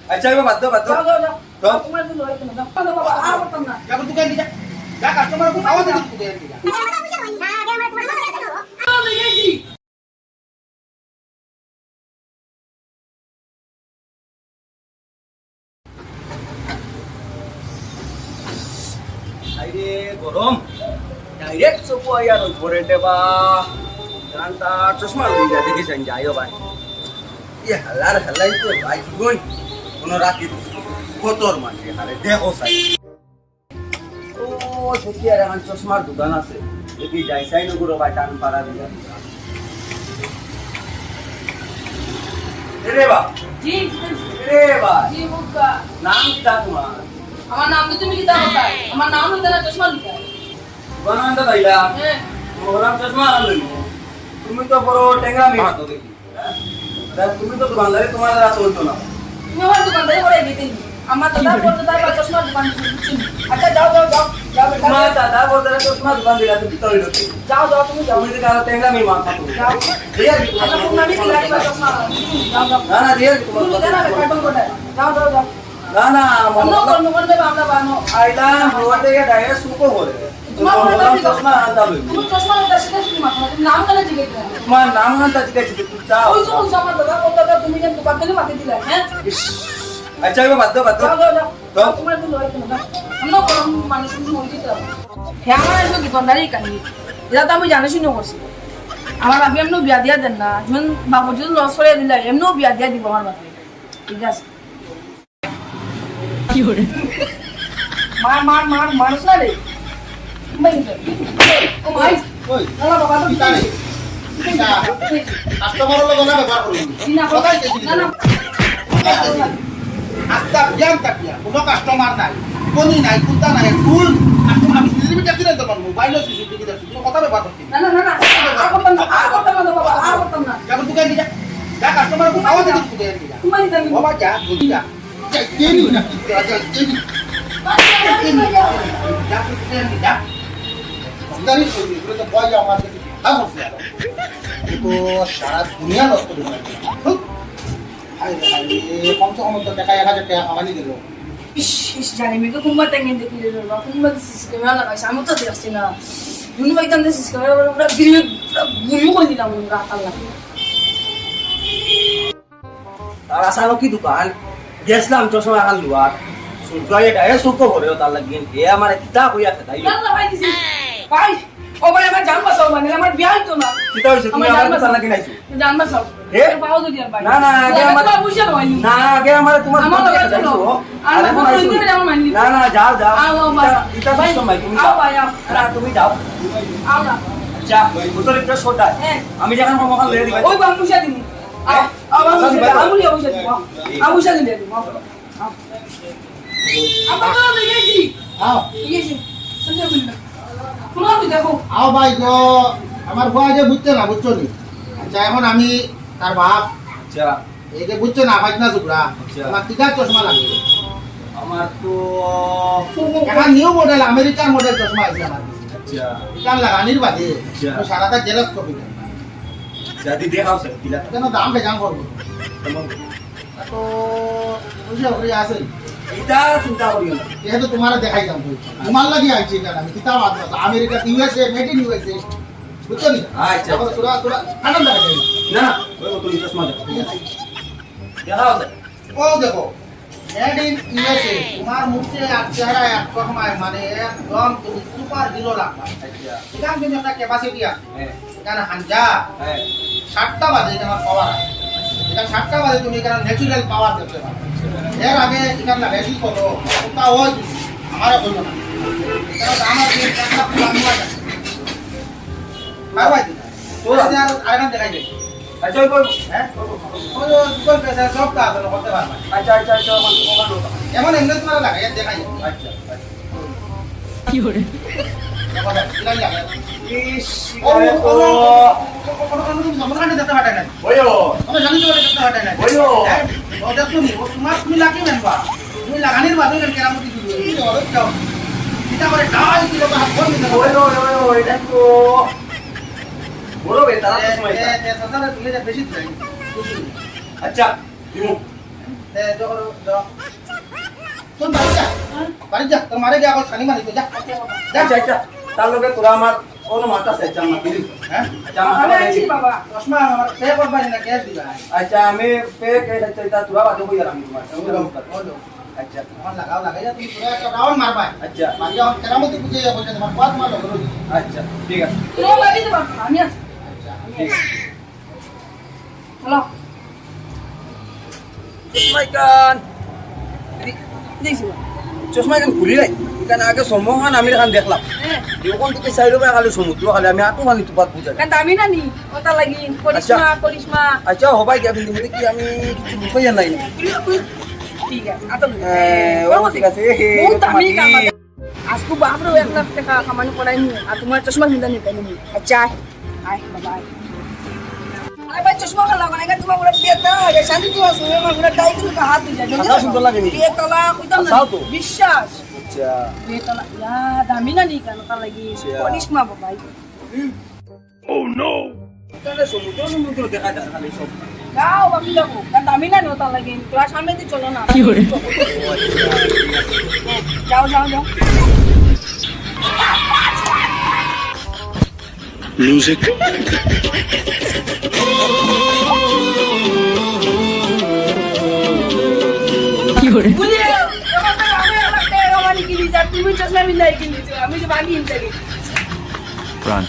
আচ্ছা বাবা বাদ দাও যাও যাও যাও তো তোমার দিল হইতো না যাও বাবা আর করতাম না যা তুই কেন যা যা কাস্টমার কো খাওয়া দিতে তুই কেন যা আইরে গরম ডাইরেক্ট চকু আইয়া রই পরে দেবা গানটা চশমা লই যা দেখি যাই যাইও ভাই ইয়ে হালার হালাই তো ভাই গুণ কোন রাতি কতর মানে আরে দেখো সাই ও সত্যি আর এখন চশমার দোকান আছে দেখি যাই সাই নগর ভাই টান পাড়া দিয়া রে বা জি রে বা জি মুক্কা নাম কি তোমার আমার নাম তো তুমি কি দাও তাই আমার নাম হইতো না চশমা লিখা বানানটা দাইলা হ্যাঁ মোরাম চশমা আনলই তুমি তো বড় টেঙ্গা মি তো দেখি তুমি তো দোকানদারি তোমার দ্বারা চলতো না তুমি আমার দোকানদারি করে দিতেন আমার দাদা বলতে তাই চশমা দোকান দিচ্ছি আচ্ছা যাও যাও যাও যাও বেটা তোমার দাদা বলতে চশমা দোকান দিলা তুমি তো হইলো যাও যাও তুমি যাও তুমি তো টেঙ্গা মি মাথা তো যাও দিয়া কি আচ্ছা তোমার তুমি আমি দিলাই বা চশমা যাও যাও না না দিয়া কি তোমার তুমি জানা কাটন কোটা যাও যাও যাও না না অন্য কোন দেবে আমরা বানো আইলা মোয়া থেকে ডাইরেক্ট সুকো করে তোমার চশমা আনতা লই তুমি চশমা নিতে শিখে তুমি মাথা তুমি নাম কেন জিজ্ঞেস করো তোমার নাম আনতা জিজ্ঞাসা তুমি যাও ওই যখন আমার দাদা বলতে তুমি যেন দোকান থেকে মাতি দিলা হ্যাঁ আচ্ছা বাদ দাও যাও যাও যাও তোমার দিল হইতো না আমরা গরম মানুষ মরিতে তো হ্যাঁ আমার আসলে দোকানদারি কাহিনী এটা তো আমি জানি শুনে করছি আমার বাপি এমনিও বিয়া দিয়া দেন না যখন বাবু যদি লস করে দিলে এমনিও বিয়া দিয়া দিব আমার বাপি ঠিক আছে কি হরে মার মার মার মানুষ না রে ও ভাই ওই না বাবা তো পিতা রে পিতা কাস্টমার লগে না ব্যবহার করুন না কথাই কেজি না না আস্তা বিয়ান কাটিয়া কোনো কাস্টমার নাই কোনি নাই কুত্তা নাই ফুল আমি লিমিট কিনে দেব মোবাইল সিসিটিভি দেখি কোনো কথা ব্যবহার করতে না না না আর করতাম না বাবা আর করতাম না যা তুই কেন যা যা কাস্টমার কো খাওয়া দিতে তুই কেন যা তুমি জানি বাবা যা বলি যা যা কেনি না যা কেনি যা তুই কেন যা দাঁড়ি কই এগুলো তো বয় আমার কাছে ভালো আছে তো সারা দুনিয়া নষ্ট করে দিল আরে কমসে কম তো টাকা 1000 টাকা কামানি দিল ইস জানি মেয়ে কুম্বা টেঙ্গে দেখি রে বাবা কুম্বা সিসি ক্যামেরা লাগাইছে আমি তো দেখছি না দুনু ভাইতাম দে সিসি ক্যামেরা পুরো গিরি গুমি করে দিলাম রাত আল্লাহ আর আসানো কি দোকান গেছলাম চশমা আন লুয়ার সুরকায়ে ডাইরেক্ট সুকো করে তার লাগিন এ আমার কিতা কইয়া তাই আল্লাহ ভাই দিছি ভাই ও ভাই আমার জান বাঁচাও মানে আমার বিয়া হইতো না কিতা হইছে তুমি আমার দোকান লাগি নাইছো জান বাঁচাও হে? পাও তো দিয়ার ভাই না না আগে আমার তোমার বুঝা হয়নি না আগে আমার তোমার আমার দোকানে লগে যাইছো চলো। আর আর আমার এখন আইছো বন্ধুদের আমার মানি না না যাও যাও আও, আও, ভাই। ইটা ভাই, সিস্টেম ভাই তুমি আও, যাও ভাই, আও। না তুমি যাও আও না আচ্ছা তোর একটা শোটা হ্যাঁ। আমি যখন মোবাইল লয়ে দিবা ওই বাম বুঝা দিনি আমি বুঝা দিব আমি বুঝা দিলে দিব আপা তো দেখেছি আও দেখেছি শুনতে বলনা কোন তুই দেখো আও ভাই গো আমার ভয় যে বুঝতে না বুঝছো নি আচ্ছা এখন আমি তার বাপ আচ্ছা এই যে বুঝছো না ভাই না জুগড়া আচ্ছা। আমার টিকা চশমা লাগে আমার তো এখন নিউ মডেল আমেরিকান মডেল চশমা আছে আমার আচ্ছা টিকা লাগানির বাদে আচ্ছা। আমি সারাটা জেরক্স কপি দেব যদি দেখাও স্যার দিলা কেন দাম বেজান করবো তো বুঝে ওই আছে এটা চিন্তা করিও না যেহেতু তোমার দেখাই দাম তোমার লাগি আইছি কেন আমি কিতাব America USA made in USA বুঝছো নি আচ্ছা। এখন তোরা তোরা আনন্দ লাগে না না ওই তো চশমা দেখো দেখাও স্যার ও দেখো মেড ইন ইউএসএ তোমার মুখে আর চেহারা একরকম মানে একদম তুমি সুপার হিরো লাগবা আচ্ছা এখানে কিন্তু একটা ক্যাপাসিটি আছে হ্যাঁ এখানে হাঞ্জা হ্যাঁ 7টা বাজে এখানে পাওয়ার আছে এখানে 7টা বাজে তুমি এখানে ন্যাচুরাল পাওয়ার দেখতে পাবে এর আগে এখানে লাগাইছি কত তা ওই আমারও কইল না কারণ আমার যে একটা পুরো আনুয়া আছে আর ভাই তো আর আয়না দেখাই দে আচ্ছা ওই করবো হ্যাঁ ওই গুগল পে সব কাজ করতে পারবা আচ্ছা আচ্ছা আচ্ছা ওখানে লোক এমন এমনি তোমার লাগাই দেখাই আচ্ছা কি হরে দেখো কিলাই লাগে ইস ও ও সমস্যা দেখতে পাঠাই না ওয়ো আমি জানি তো দেখতে পাঠাই না ওয়ো ও দেখো নি ও তোমার তুমি লাগি মেনবা তুমি লাগানির বাদে কেরামতি দিবি এই অনেক যাও এটা করে ডাল কিলো হাত ফোন দিতে ওয়ো ওয়ো এটা তো বড় বেতারা তো সময় সাসারে তুলে যা বেশি যাই আচ্ছা দিমু যা করো যা তুই বাড়ি যা তোর মারে গিয়ে আবার ছানি মারি তো যা যা আচ্ছা আচ্ছা তার লগে তোরা আমার কোনো মাথা আছে আচ্ছা আমার দিলি হ্যাঁ আচ্ছা আমার আমি আছি বাবা চশমা আমার পে করবানি না ক্যাশ দিবা আচ্ছা আমি পে কে চাইতা তোরা বাদে কই আর আমি তোমার আচ্ছা আমার লাগাও লাগাইয়া তুমি পুরো একটা রাউন্ড মারবা আচ্ছা বাড়ি আমার কেরামতি বুঝে যাবো যে তোমার বাদ মারলো বলো আচ্ছা ঠিক আছে তুমি বাড়ি তো বাবা আমি আছি আচ্ছা ঠিক আছে হ্যালো চশমাইকান দেখছি চশমাইকান খুলি নাই এখানে আগে সম্মোহন আমি এখান দেখলাম হ্যাঁ ওখান থেকে সাইড হবে খালি সমুদ্র খালি আমি আটো খালি তুপাত বুঝাই কারণ দামি না নি ওটা লাগি করিশ্মা করিশ্মা আচ্ছা হবাই কি আপনি কি আমি কিছু বুঝাই নাই ঠিক আছে আতো ও ঠিক আছে বহুত দামি কাম আজকে বাপরে 1 লাখ টাকা কামানি করাই নি আর তোমার চশমা কিনতে নি কেন নি আচ্ছা আয় বাবা আরে ভাই চশমা লাগানো না তোমার পুরো পেট না আগে শান্তি তোমার সঙ্গে পুরো টাই কিন্তু হাত দিয়ে যায় কথা সুন্দর লাগে নি পেট তলা কইতাম না আসাও তো। বিশ্বাস আচ্ছা পেট তলা ইয়া দামি না নি কেন তা লাগি করিশ্মা বাবা এখানে সমুদ্র দেখা যায় খালি সব যাও বাকি যাবো কারণ দামি না নি ওটা লাগি তোরা সামনে দিয়ে চলো না যাও যাও যাও Music. বুঝিয়ে আমি আমার টাকা কামানি কিনি যা তুমি চশমা মিলাই কিনি আমি যে বাকি ইনতে Run.